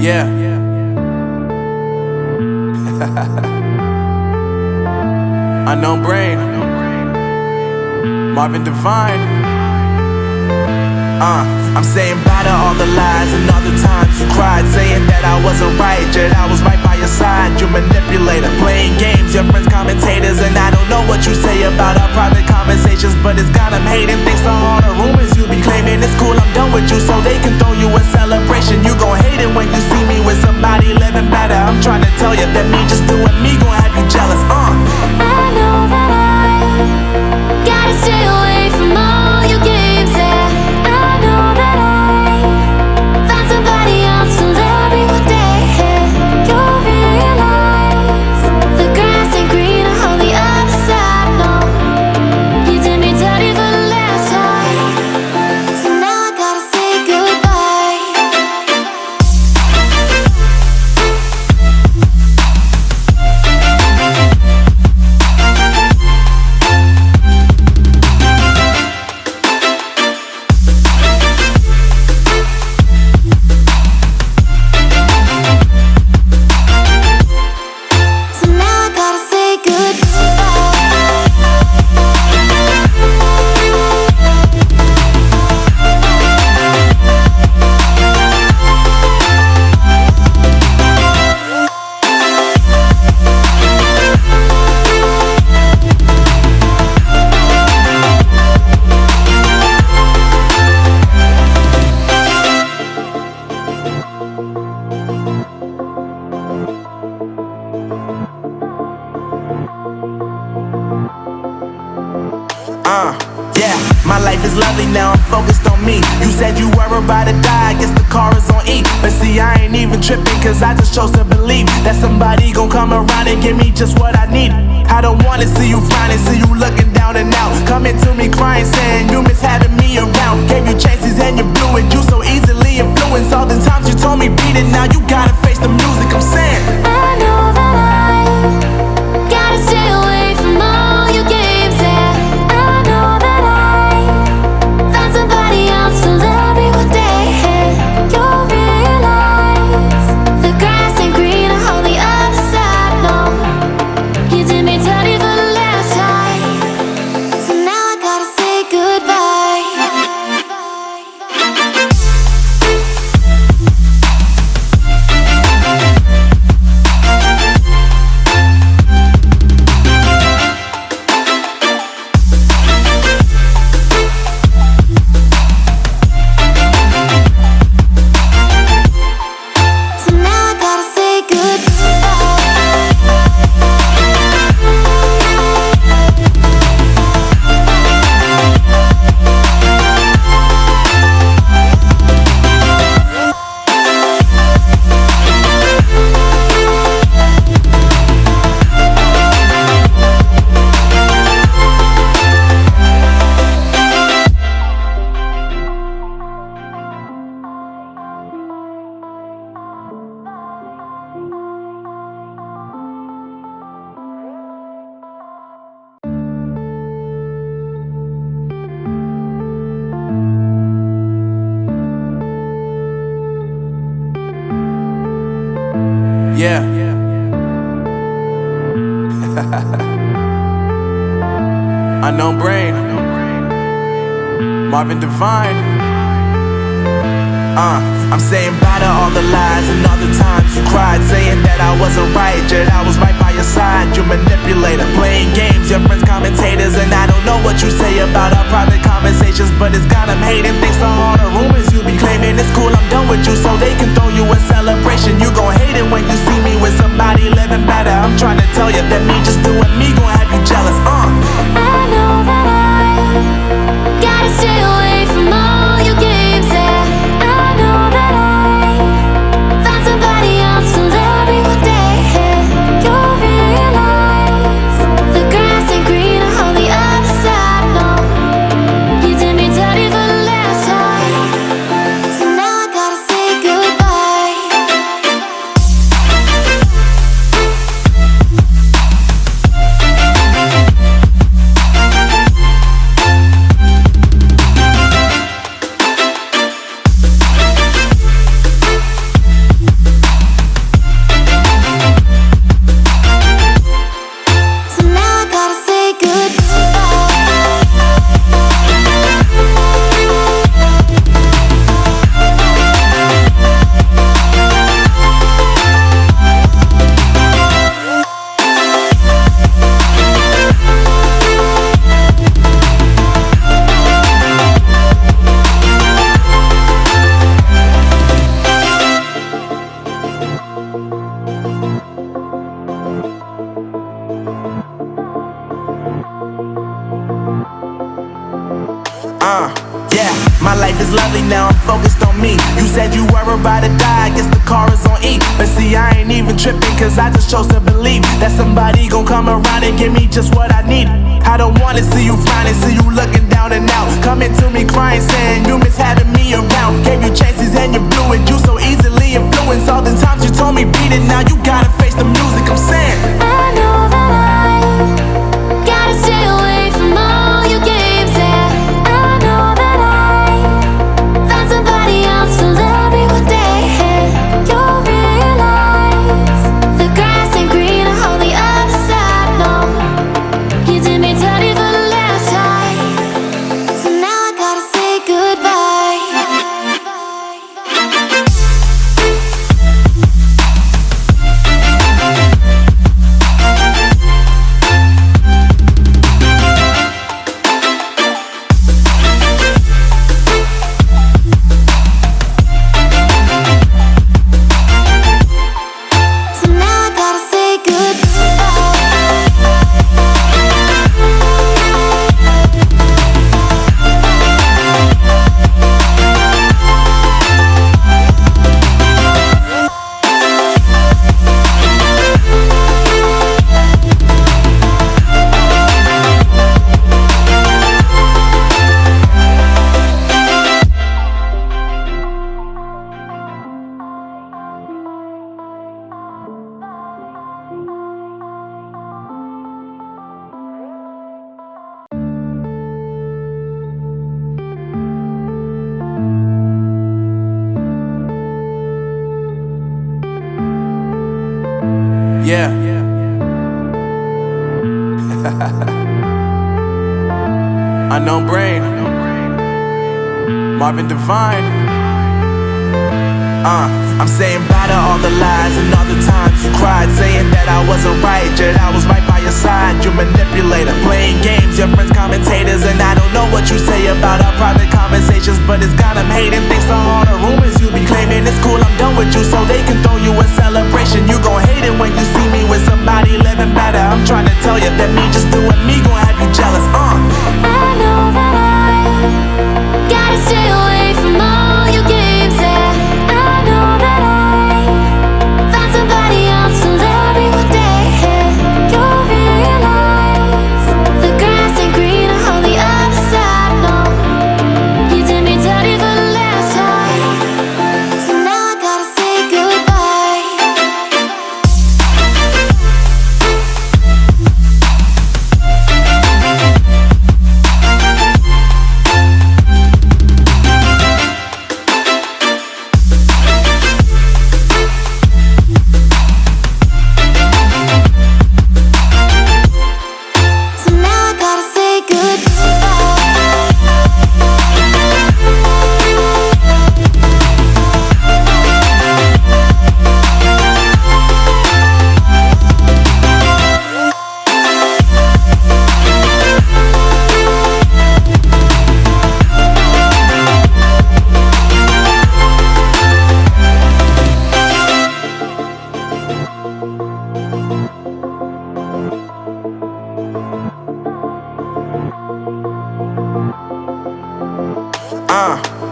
Yeah. Unknown Brain, Marvin Divine. I'm saying bye to all the lies and all the times you cried, saying that I wasn't right, yet I was right by your side. You manipulator, playing games, your friends commentators, and I don't know what you say about our private conversations, but it's got them hating. Thanks to all the rumors you be claiming. It's cool, I'm done with you, so they can throw you a celebration. You gon' hate it when you see me with somebody living better. I'm trying to tell you that me just doing me gon' have you jealous. I know that I gotta stay away from all your games, yeah. I know that I found somebody else to love me one day, yeah. You'll realize the grass ain't greener on the other side, no. You did me dirty for the last time, so now I gotta say goodbye. So now I gotta say goodbye. Yeah, my life is lovely now, I'm focused on me. You said you were about to die, I guess the car is on E. But see, I ain't even tripping, cause I just chose to believe that somebody gon' come around and give me just what I need. I don't wanna see you frowning, see you looking down and out, coming to me crying, saying you miss having me around. Gave you chances and you blew it, you so easily influenced. All the times you told me beat it, now you gotta face the music. I'm saying I know that I gotta stay away from all your games, yeah. I know that I found somebody else to love me one day, yeah. You'll realize the grass ain't greener on the other side, no. You did me dirty for the last time, so now I gotta say goodbye. So now I gotta say goodbye. yeah. Unknown Brain, Marvin Divine. I'm saying bye to all the lies and all the times you cried, saying that I wasn't right, yet I was right by your side. You manipulator, playing games, your friends commentators, and I don't know what you say about our private conversations, but it's got them hating. Thanks to all the rumors you be claiming. It's cool, I'm done with you, so they can throw you a celebration. You gon' hate it when you see me with somebody living better. I'm trying to tell you that me just doing me gon' have you jealous. I know that I gotta stay away from all your games, yeah. I know that I found somebody else to love me one day, yeah. You'll realize the grass ain't greener on the other side, no. You did me dirty for the last time, so now I gotta say goodbye. Yeah, my life is lovely now, I'm focused on me. You said you were about to die, I guess the car is on E. But see, I ain't even tripping, cause I just chose to believe that somebody gon' come around and give me just what I need. I don't wanna see you frowning, see you looking down and out, coming to me crying, saying you miss having me around. Gave you chances and you blew it, you so easily influenced. All the times you told me beat it, now you gotta face the music, I'm saying I know that I gotta stay away from all your games, yeah. I know that I found somebody else to love me one day, and you'll realize the grass ain't greener on the other side, no. You did me dirty for the last time, so now I gotta say goodbye. So now I gotta say goodbye. yeah. Unknown Brain, Marvin Divine. I'm saying bye to all the lies and all the times you cried, saying that I wasn't right, yet I was right by your side. You manipulator, playing games, your friends commentators, and I don't know what you say about our private conversations, but it's got them hating. Thanks to all the rumors you be claiming. It's cool, I'm done with you, so they can throw you a celebration. You gon' hate it when you see me with somebody living better. I'm trying to tell you that me just doing me gon' have you jealous. I know that I gotta stay away from all your games, yeah. I know that I found somebody else to love me one day, and you'll realize the grass ain't greener on the other side, no. You did me dirty for the last time, so now I gotta say goodbye. So now I gotta say goodbye.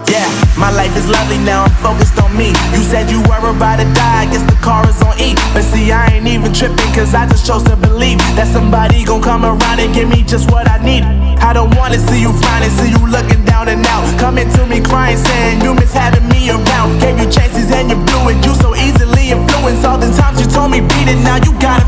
Yeah, my life is lovely now, I'm focused on me. You said you were about to die, I guess the car is on E. But see, I ain't even tripping, cause I just chose to believe that somebody gon' come around and give me just what I need. I don't wanna see you frowning, see you looking down and out, coming to me crying, saying you miss having me around. Gave you chances and you blew it, you so easily influenced. All the times you told me beat it, now you gotta